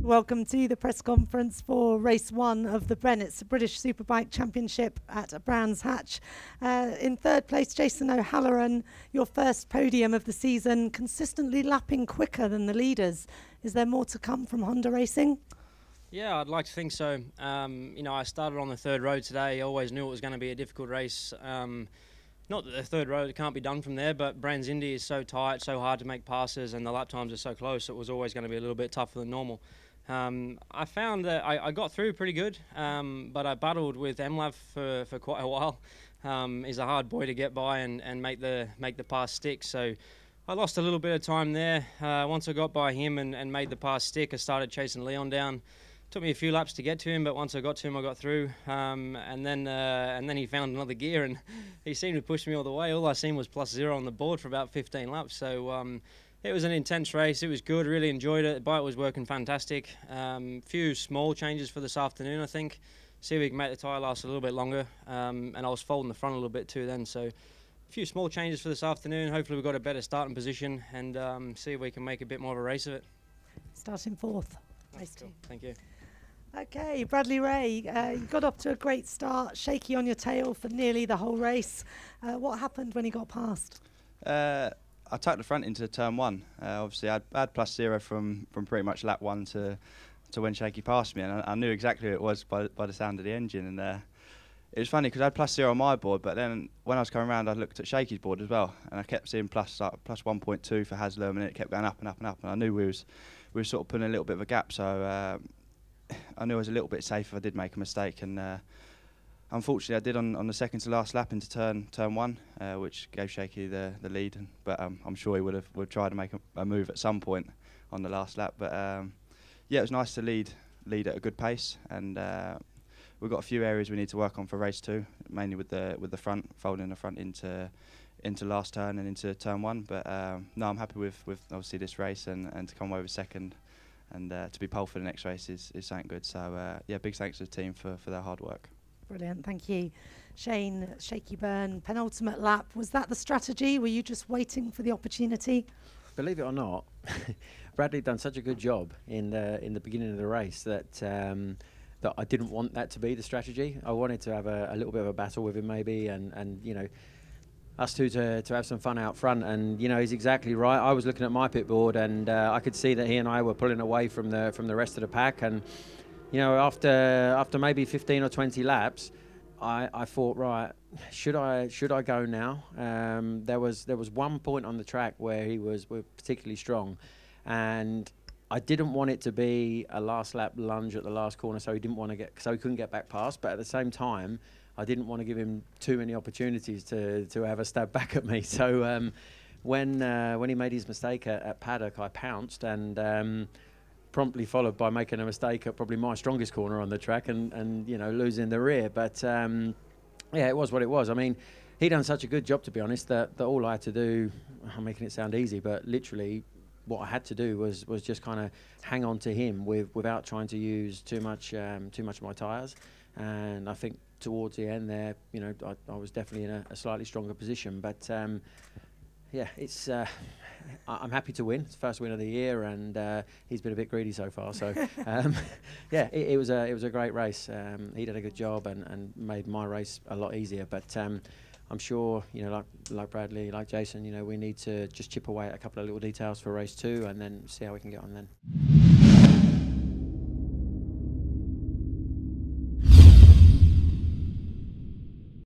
Welcome to the press conference for race 1 of the Bennetts British Superbike Championship at Brands Hatch. In third place, Jason O'Halloran, your first podium of the season, consistently lapping quicker than the leaders. Is there more to come from Honda Racing? Yeah, I'd like to think so. I started on the third row today. I always knew it was going to be a difficult race. Not that the third row, it can't be done from there, but Brands Indy is so tight, so hard to make passes, and the lap times are so close, it was always going to be a little bit tougher than normal. I found that I got through pretty good, but I battled with Emlav for quite a while. He's a hard boy to get by and make the pass stick, so I lost a little bit of time there. Once I got by him and made the pass stick, I started chasing Leon down. Took me a few laps to get to him, but once I got to him, I got through. And then he found another gear, and he seemed to push me all the way. All I seen was +0 on the board for about 15 laps. So it was an intense race. It was good. Really enjoyed it. The bike was working fantastic. Few small changes for this afternoon, I think. See if we can make the tyre last a little bit longer. And I was folding the front a little bit too then. So a few small changes for this afternoon. Hopefully we've got a better starting position and see if we can make a bit more of a race of it. Starting 4th. Race Cool. 2. Thank you. Okay, Bradley Ray, you got off to a great start, shaky on your tail for nearly the whole race. What happened when he got past? I tucked the front into turn 1. Obviously, I had +0 from pretty much lap 1 to when Shaky passed me, and I knew exactly who it was by the sound of the engine. And it was funny because I had +0 on my board, but then when I was coming around, I looked at Shaky's board as well, and I kept seeing plus 1.2 for Haslam, and it kept going up and up and up. And I knew we were sort of putting a little bit of a gap, so I knew I was a little bit safe if I did make a mistake. And unfortunately, I did on the second to last lap into turn 1, which gave Shaky the lead. But I'm sure he would have tried to make a move at some point on the last lap. But yeah, it was nice to lead at a good pace, and we've got a few areas we need to work on for race 2, mainly with the front, folding the front into last turn and into turn 1. But no, I'm happy with obviously this race and to come away with second. And to be pole for the next race is something good. So yeah, big thanks to the team for their hard work. Brilliant, thank you. Shane, Shaky Byrne, penultimate lap. Was that the strategy? Were you just waiting for the opportunity? Believe it or not, Bradley done such a good job in the beginning of the race that that I didn't want that to be the strategy. I wanted to have a little bit of a battle with him maybe, and you know, us two to have some fun out front. And you know, he's exactly right. I was looking at my pit board, and I could see that he and I were pulling away from the rest of the pack. And you know, after maybe 15 or 20 laps, I thought, right, should I go now? There was one point on the track where he was particularly strong, and I didn't want it to be a last lap lunge at the last corner, so he couldn't get back past. But at the same time, I didn't want to give him too many opportunities to have a stab back at me. So when he made his mistake at paddock, I pounced, and promptly followed by making a mistake at probably my strongest corner on the track, and you know, losing the rear. But yeah, it was what it was. I mean, he done such a good job, to be honest, that all I had to do, I'm making it sound easy, but literally what I had to do was just kind of hang on to him without trying to use too much of my tyres. And I think towards the end there, you know, I was definitely in a slightly stronger position. But yeah, it's I'm happy to win. It's the first win of the year, and he's been a bit greedy so far. So yeah, it was a great race. He did a good job and made my race a lot easier. But I'm sure, you know, like Bradley, like Jason, you know, we need to just chip away at a couple of little details for race 2 and then see how we can get on then.